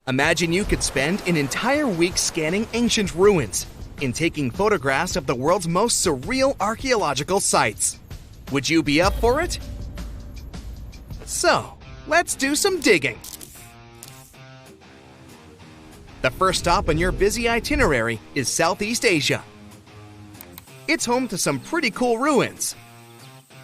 Imagine you could spend an entire week scanning ancient ruins and taking photographs of the world's most surreal archaeological sites. Would you be up for it? So, let's do some digging. The first stop on your busy itinerary is Southeast Asia. It's home to some pretty cool ruins.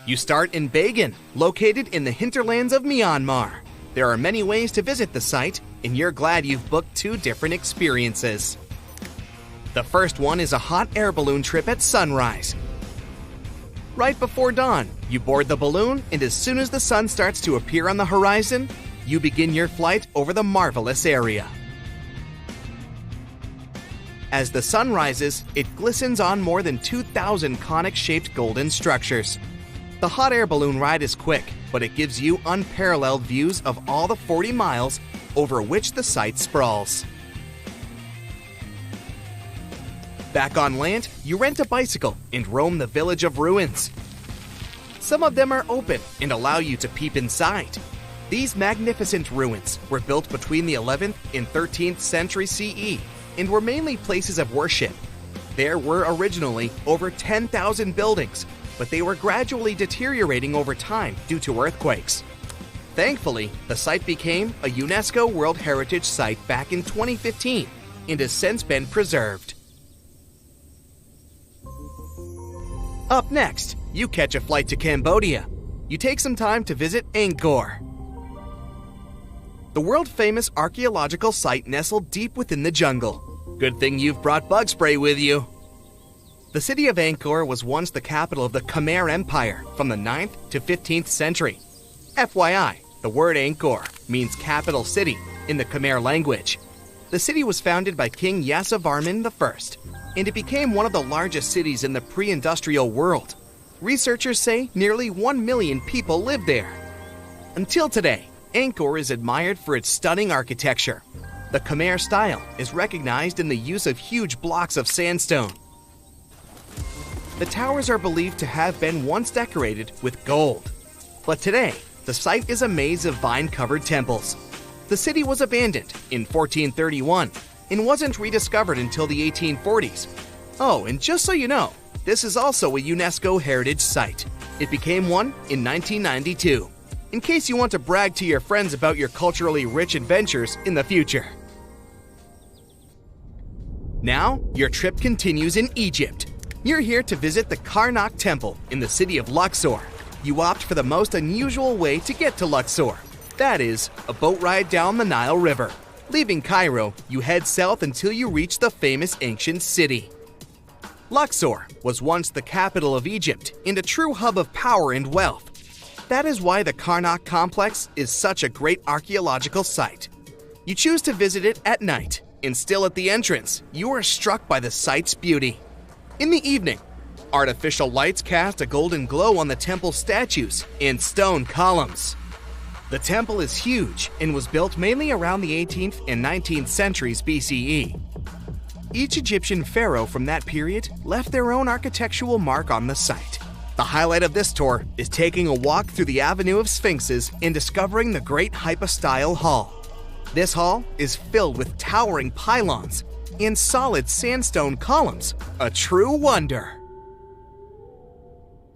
You start in Bagan, located in the hinterlands of Myanmar. There are many ways to visit the site, and you're glad you've booked 2 different experiences. The first one is a hot air balloon trip at sunrise. Right before dawn, you board the balloon, and as soon as the sun starts to appear on the horizon, you begin your flight over the marvelous area. As the sun rises, it glistens on more than 2,000 conic-shaped golden structures. The hot air balloon ride is quick, but it gives you unparalleled views of all the 40 miles over which the site sprawls. Back on land, you rent a bicycle and roam the village of ruins. Some of them are open and allow you to peep inside. These magnificent ruins were built between the 11th and 13th century CE and were mainly places of worship. There were originally over 10,000 buildings, but they were gradually deteriorating over time due to earthquakes. Thankfully, the site became a UNESCO World Heritage Site back in 2015 and has since been preserved. Up next, you catch a flight to Cambodia. You take some time to visit Angkor, the world-famous archaeological site nestled deep within the jungle. Good thing you've brought bug spray with you. The city of Angkor was once the capital of the Khmer Empire from the 9th to 15th century. FYI, the word Angkor means capital city in the Khmer language. The city was founded by King Yasovarman I, and it became one of the largest cities in the pre-industrial world. Researchers say nearly 1 million people live there. Until today, Angkor is admired for its stunning architecture. The Khmer style is recognized in the use of huge blocks of sandstone. The towers are believed to have been once decorated with gold. But today, the site is a maze of vine-covered temples. The city was abandoned in 1431 and wasn't rediscovered until the 1840s. Oh, and just so you know, this is also a UNESCO Heritage Site. It became one in 1992, in case you want to brag to your friends about your culturally rich adventures in the future. Now, your trip continues in Egypt. You're here to visit the Karnak Temple in the city of Luxor. You opt for the most unusual way to get to Luxor. That is, a boat ride down the Nile River. Leaving Cairo, you head south until you reach the famous ancient city. Luxor was once the capital of Egypt and a true hub of power and wealth. That is why the Karnak complex is such a great archaeological site. You choose to visit it at night, and still at the entrance, you are struck by the site's beauty. In the evening, artificial lights cast a golden glow on the temple statues and stone columns. The temple is huge and was built mainly around the 18th and 19th centuries BCE. Each Egyptian pharaoh from that period left their own architectural mark on the site. The highlight of this tour is taking a walk through the Avenue of Sphinxes and discovering the Great Hypostyle Hall. This hall is filled with towering pylons and solid sandstone columns, a true wonder.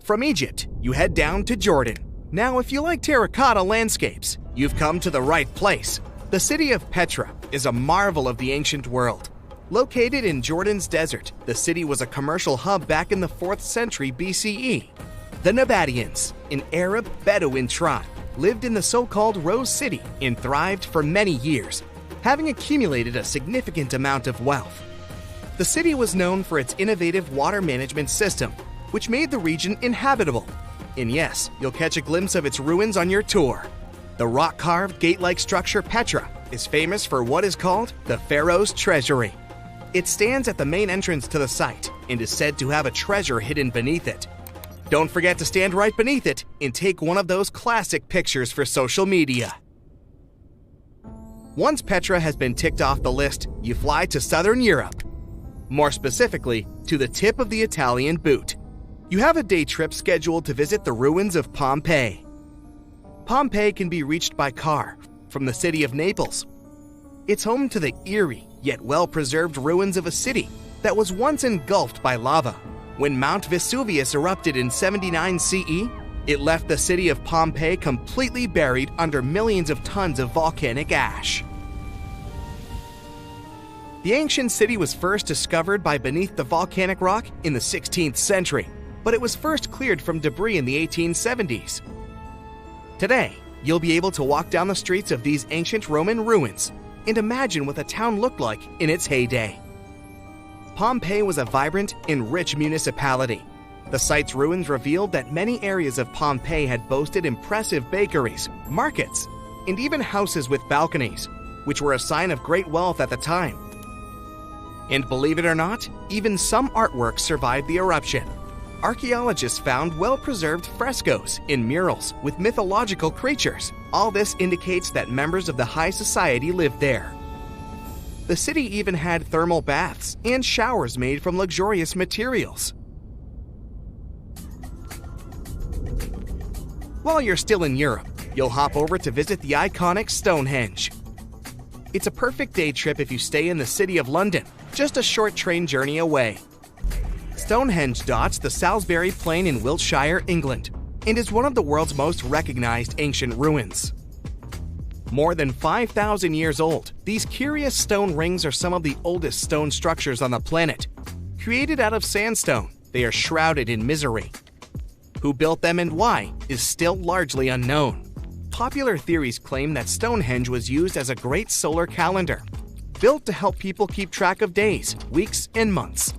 From Egypt, you head down to Jordan. Now, if you like terracotta landscapes, you've come to the right place. The city of Petra is a marvel of the ancient world. Located in Jordan's desert, the city was a commercial hub back in the 4th century BCE. The Nabateans, an Arab Bedouin tribe, lived in the so-called Rose City and thrived for many years, having accumulated a significant amount of wealth. The city was known for its innovative water management system, which made the region inhabitable. And yes, you'll catch a glimpse of its ruins on your tour. The rock-carved gate-like structure Petra is famous for what is called the Pharaoh's Treasury. It stands at the main entrance to the site and is said to have a treasure hidden beneath it. Don't forget to stand right beneath it and take one of those classic pictures for social media. Once Petra has been ticked off the list, you fly to southern Europe. More specifically, to the tip of the Italian boot. You have a day trip scheduled to visit the ruins of Pompeii. Pompeii can be reached by car from the city of Naples. It's home to the eerie yet well-preserved ruins of a city that was once engulfed by lava. When Mount Vesuvius erupted in 79 CE, it left the city of Pompeii completely buried under millions of tons of volcanic ash. The ancient city was first discovered by beneath the volcanic rock in the 16th century, but it was first cleared from debris in the 1870s. Today, you'll be able to walk down the streets of these ancient Roman ruins and imagine what the town looked like in its heyday. Pompeii was a vibrant and rich municipality. The site's ruins revealed that many areas of Pompeii had boasted impressive bakeries, markets, and even houses with balconies, which were a sign of great wealth at the time. And believe it or not, even some artworks survived the eruption. Archaeologists found well-preserved frescoes and murals with mythological creatures. All this indicates that members of the high society lived there. The city even had thermal baths and showers made from luxurious materials. While you're still in Europe, you'll hop over to visit the iconic Stonehenge. It's a perfect day trip if you stay in the city of London, just a short train journey away. Stonehenge dots the Salisbury Plain in Wiltshire, England, and is one of the world's most recognized ancient ruins. More than 5,000 years old, these curious stone rings are some of the oldest stone structures on the planet. Created out of sandstone, they are shrouded in misery. Who built them and why is still largely unknown. Popular theories claim that Stonehenge was used as a great solar calendar, built to help people keep track of days, weeks, and months.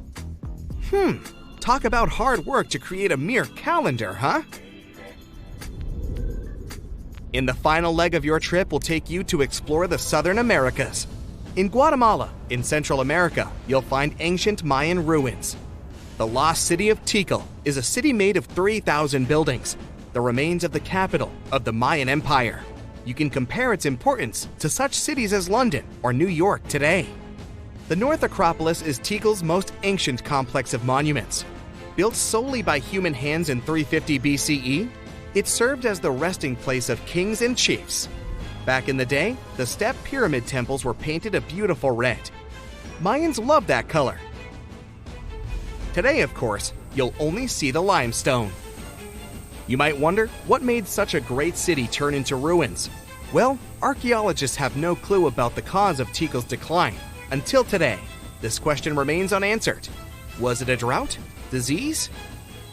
Talk about hard work to create a mere calendar, huh? In the final leg of your trip will take you to explore the Southern Americas. In Guatemala, in Central America, you'll find ancient Mayan ruins. The lost city of Tikal is a city made of 3,000 buildings, the remains of the capital of the Mayan Empire. You can compare its importance to such cities as London or New York today. The North Acropolis is Tikal's most ancient complex of monuments. Built solely by human hands in 350 BCE, it served as the resting place of kings and chiefs. Back in the day, the step pyramid temples were painted a beautiful red. Mayans loved that color. Today, of course, you'll only see the limestone. You might wonder what made such a great city turn into ruins. Well, archaeologists have no clue about the cause of Tikal's decline. Until today, this question remains unanswered. Was it a drought? Disease?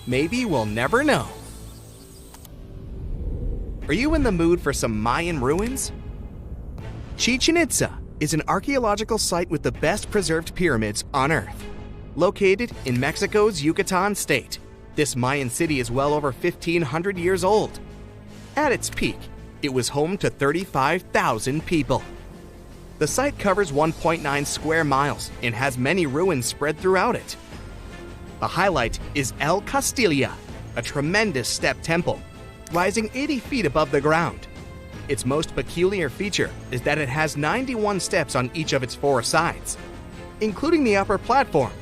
Maybe we'll never know. Are you in the mood for some Mayan ruins? Chichen Itza is an archaeological site with the best preserved pyramids on Earth. Located in Mexico's Yucatan state, this Mayan city is well over 1,500 years old. At its peak, it was home to 35,000 people. The site covers 1.9 square miles and has many ruins spread throughout it. The highlight is El Castilla, a tremendous step temple, rising 80 feet above the ground. Its most peculiar feature is that it has 91 steps on each of its 4 sides, including the upper platform,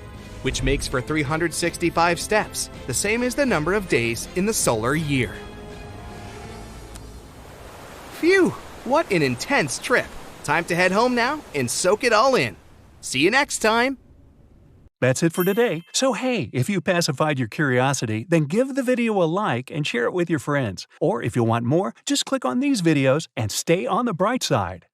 which makes for 365 steps, the same as the number of days in the solar year. Phew, what an intense trip! Time to head home now and soak it all in. See you next time! That's it for today. So hey, if you pacified your curiosity, then give the video a like and share it with your friends. Or if you want more, just click on these videos and stay on the bright side.